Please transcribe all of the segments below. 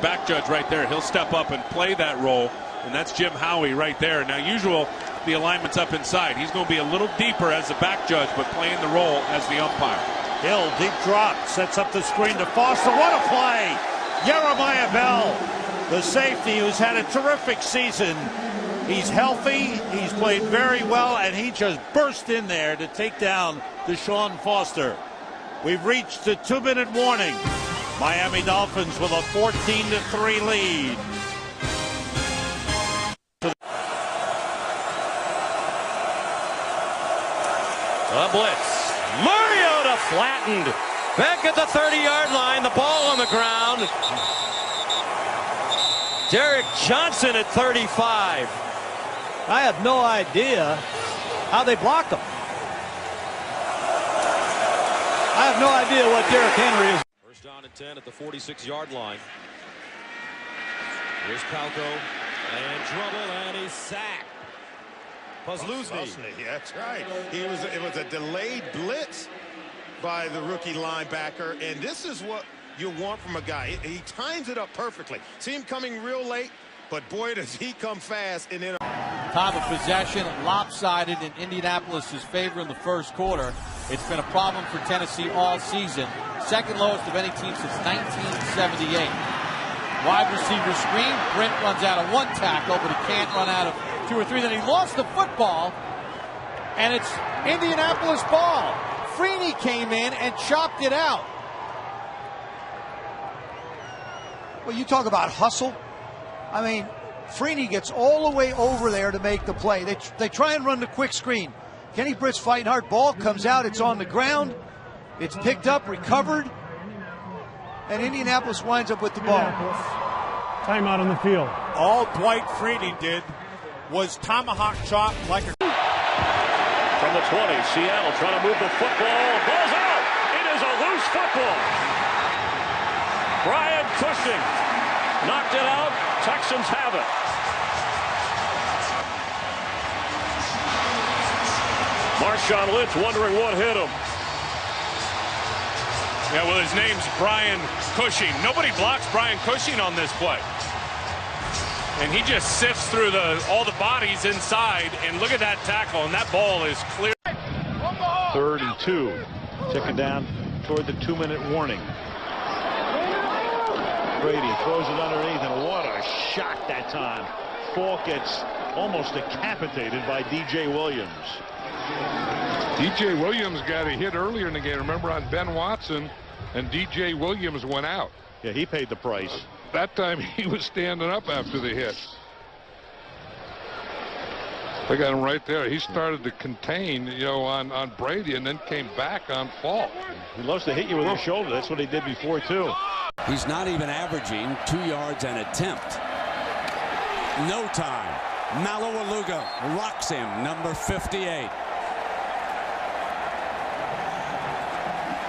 back judge right there. He'll step up and play that role, and that's Jim Howie right there. Now, the alignment's up inside. He's going to be a little deeper as the back judge, but playing the role as the umpire. Hill, deep drop, sets up the screen to Foster. What a play! Jeremiah Bell, the safety who's had a terrific season. He's healthy, he's played very well, and he just burst in there to take down Deshaun Foster. We've reached the 2-minute warning. Miami Dolphins with a 14-3 lead. A blitz. Mariota flattened. Back at the 30-yard line. The ball on the ground. Derek Johnson at 35. I have no idea how they blocked him. I have no idea what Derrick Henry is. First down and 10 at the 46-yard line. Here's Palko and trouble, and he's sacked. Posluszny. Yeah, that's right. It was a delayed blitz by the rookie linebacker, and this is what you want from a guy. He times it up perfectly. See him coming real late, but boy, does he come fast. And then time of possession lopsided in Indianapolis' favor in the first quarter. It's been a problem for Tennessee all season. Second lowest of any team since 1978. Wide receiver screen. Brent runs out of one tackle, but he can't run out of two or three. Then he lost the football, and it's Indianapolis ball. Freeney came in and chopped it out. Well, you talk about hustle. I mean, Freeney gets all the way over there to make the play. They try and run the quick screen. Kenny Britt's fighting hard. Ball comes out. It's on the ground. It's picked up, recovered, and Indianapolis winds up with the ball. Timeout on the field. All Dwight Freeney did was tomahawk chop like a... From the 20, Seattle trying to move the football. Ball's out. It is a loose football. Brian Cushing knocked it out. Texans have it. Marshawn Lynch wondering what hit him. Yeah, well, his name's Brian Cushing. Nobody blocks Brian Cushing on this play. And he just sifts through all the bodies inside, and look at that tackle, and that ball is clear. 32, ticking down toward the 2-minute warning. Brady throws it underneath, and what a shot that time. Falk gets almost decapitated by D.J. Williams. D.J. Williams got a hit earlier in the game. Remember, on Ben Watson, and D.J. Williams went out. Yeah, he paid the price. That time he was standing up after the hit. They got him right there. He started to contain, on Brady, and then came back on Falk. He loves to hit you with his shoulder. That's what he did before, too. He's not even averaging 2 yards an attempt. No time. Malawaluga rocks him, number 58.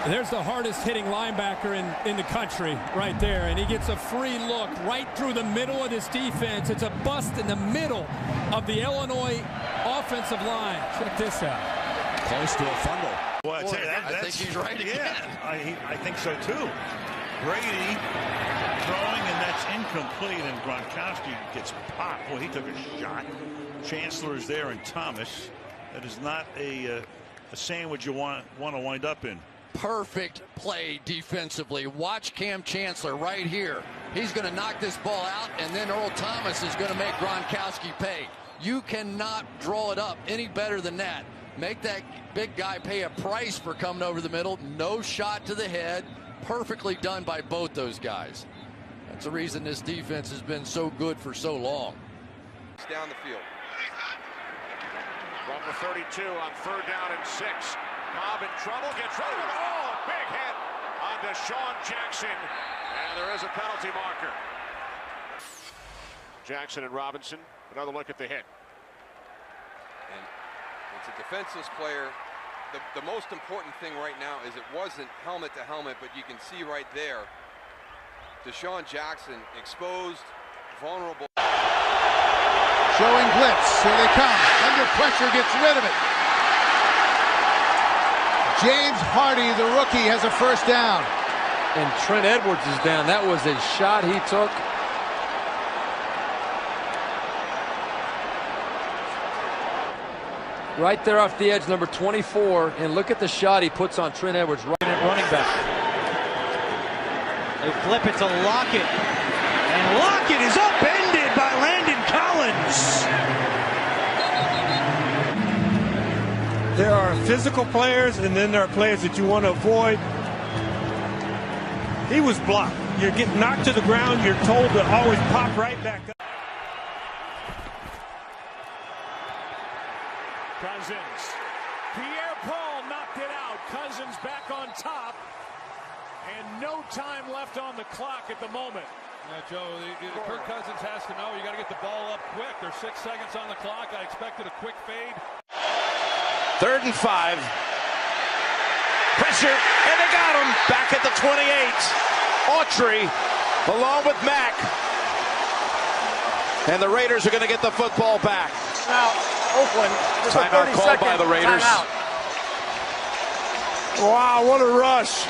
There's the hardest hitting linebacker in the country right there, and he gets a free look right through the middle of this defense. It's a bust in the middle of the Illinois offensive line. Check this out. Close to a fumble. Well, I think he's right again. Yeah, I think so too. Brady throwing, and that's incomplete, and Gronkowski gets popped. Well, he took a shot. Chancellor's there, and Thomas. That is not a sandwich you want to wind up in. Perfect play defensively. Watch Cam Chancellor right here. He's going to knock this ball out, and then Earl Thomas is going to make Gronkowski pay. You cannot draw it up any better than that. Make that big guy pay a price for coming over the middle. No shot to the head. Perfectly done by both those guys. That's the reason this defense has been so good for so long. Down the field. From the 32 on 3rd down and 6. Cobb in trouble, gets rid of it. Oh, a big hit on Deshaun Jackson. And there is a penalty marker. Jackson and Robinson, another look at the hit. And it's a defenseless player. The most important thing right now is it wasn't helmet to helmet, but you can see right there, Deshaun Jackson exposed, vulnerable. Showing blitz, here they come. Under pressure, gets rid of it. James Hardy, the rookie, has a first down. and Trent Edwards is down. That was a shot he took. Right there off the edge, number 24, and look at the shot he puts on Trent Edwards. Right at running back. They flip it to Lockett, and Lockett is upended by Landon Collins. There are physical players, and then there are players that you want to avoid. He was blocked. You're getting knocked to the ground. You're told to always pop right back up. Cousins. Pierre-Paul knocked it out. Cousins back on top. And no time left on the clock at the moment. Yeah, Joe, Kirk Cousins has to know you got to get the ball up quick. There's 6 seconds on the clock. I expected a quick fade. 3rd and 5. Pressure, and they got him back at the 28. Autry along with Mack. And the Raiders are going to get the football back. Now, Oakland, just timeout called by the Raiders. Timeout. Wow, what a rush.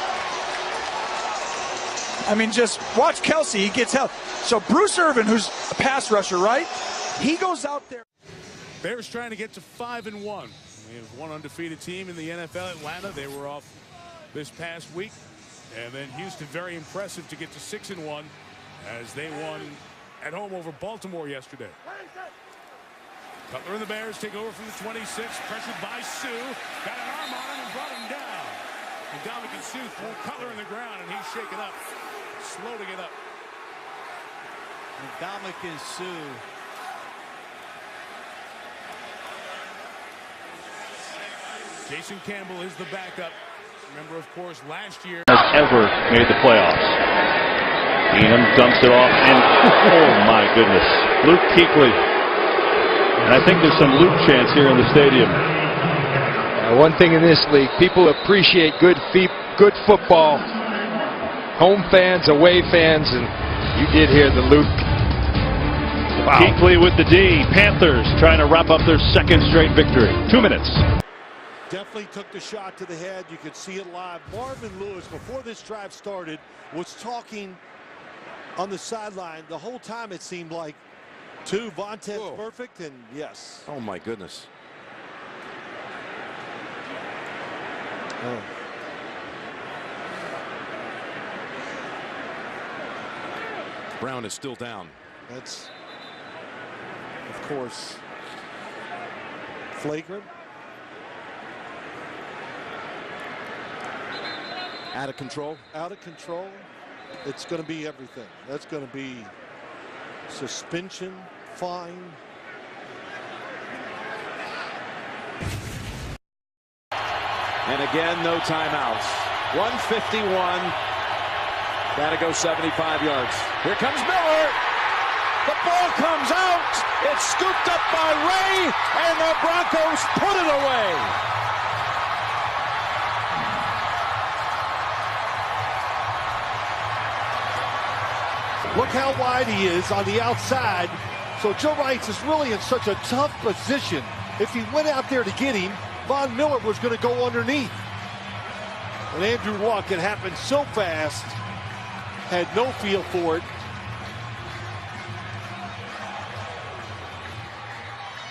I mean, just watch Kelsey. He gets help. So Bruce Irvin, who's a pass rusher, right? He goes out there. Bears trying to get to 5-1. We have one undefeated team in the NFL, Atlanta. They were off this past week. And then Houston, very impressive to get to 6-1 as they won at home over Baltimore yesterday. Cutler and the Bears take over from the 26, pressured by Sue. Got an arm on him and brought him down. And Dominican Sue threw Cutler in the ground, and he's shaken up, slow to get up. And Dominican Sue. Jason Campbell is the backup. Remember, of course, last year. Has ever made the playoffs. Keenum dumps it off, and oh my goodness, Luke Kuechly. And I think there's some Luke chants here in the stadium. One thing in this league, people appreciate good football. Home fans, away fans, and you did hear the Luke. Wow. Kuechly with the D. Panthers trying to wrap up their 2nd straight victory. 2 minutes. Definitely took the shot to the head. You could see it live. Marvin Lewis, before this drive started, was talking on the sideline the whole time. It seemed like Vontaze perfect, and yes. Oh my goodness. Oh. Brown is still down. That's, of course, flagrant. Out of control. Out of control. It's going to be everything. That's going to be suspension, fine. And again, no timeouts. 151. Got to go 75 yards. Here comes Miller. The ball comes out. It's scooped up by Ray, and the Broncos put it away. Look how wide he is on the outside. So Joe Rice is really in such a tough position. If he went out there to get him, Von Miller was going to go underneath. And Andrew Luck, it happened so fast, had no feel for it.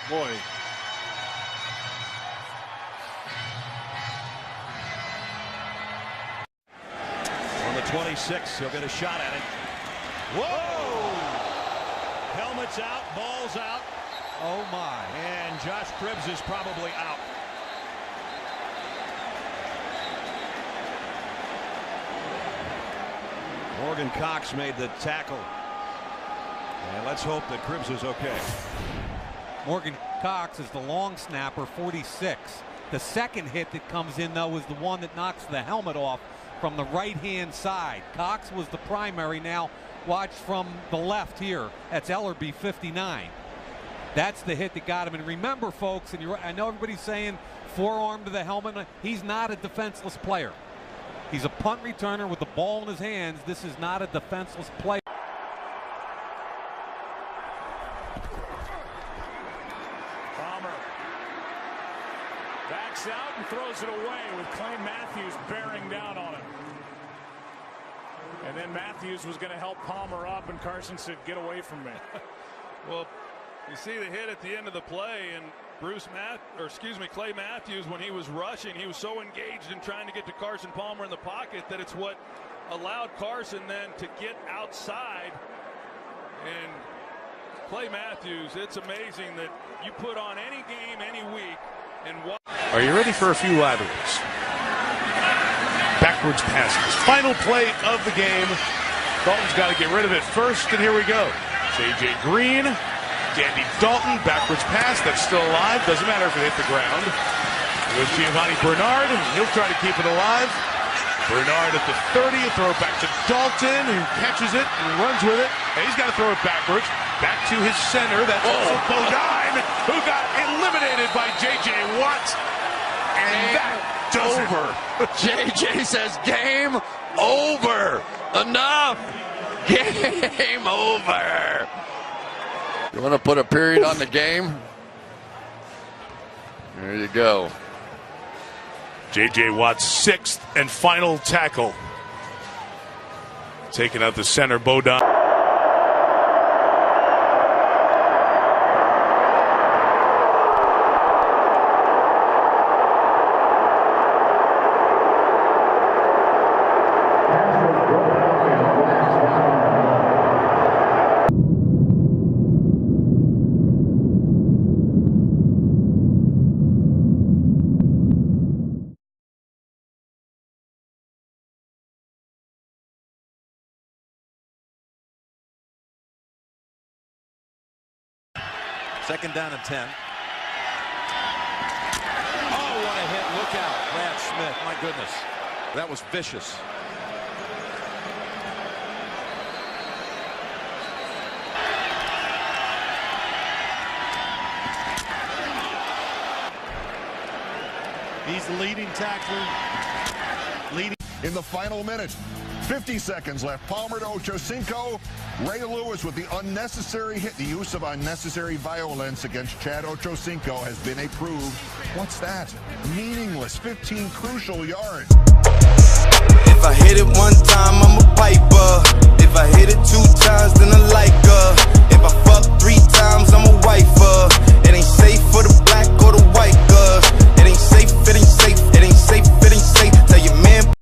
Boy. On the 26, he'll get a shot at it. Whoa! Helmet's out, ball's out. Oh my. And Josh Cribbs is probably out. Morgan Cox made the tackle. And let's hope that Cribbs is okay. Morgan Cox is the long snapper, 46. The second hit that comes in, though, is the one that knocks the helmet off from the right-hand side. Cox was the primary. Now watch from the left here. That's Ellerby, 59. That's the hit that got him. And remember, folks, and I know everybody's saying forearm to the helmet. He's not a defenseless player. He's a punt returner with the ball in his hands. This is not a defenseless player. Palmer backs out and throws it away with Clay Matthews bearing down on him. And then Matthews was going to help Palmer up, and Carson said, "Get away from me." Well, you see the hit at the end of the play, and Clay Matthews, when he was rushing, he was so engaged in trying to get to Carson Palmer in the pocket that it's what allowed Carson then to get outside. And Clay Matthews, it's amazing that you put on any game, any week, and what. Are you ready for a few rivalries? Backwards passes. Final play of the game. Dalton's got to get rid of it first, and here we go. J.J. Green, Dandy Dalton, backwards pass. That's still alive. Doesn't matter if it hit the ground. It was Giovanni Bernard. He'll try to keep it alive. Bernard at the 30, throw it back to Dalton, who catches it and runs with it. And he's got to throw it backwards. Back to his center. That's also Bodine, who got eliminated by J.J. Watt. And that does over. J.J. says, game over. Enough. Game over. You want to put a period on the game? There you go. J.J. Watt's 6th and final tackle. Taking out the center, Bodine. Second down and 10. Oh, what a hit. Look out. Brad Smith. My goodness. That was vicious. He's the leading tackler. In the final minute, 50 seconds left. Palmer to Ochocinco. Ray Lewis with the unnecessary hit. The use of unnecessary violence against Chad Ochocinco has been approved. What's that? Meaningless. 15 crucial yards. If I hit it one time, I'm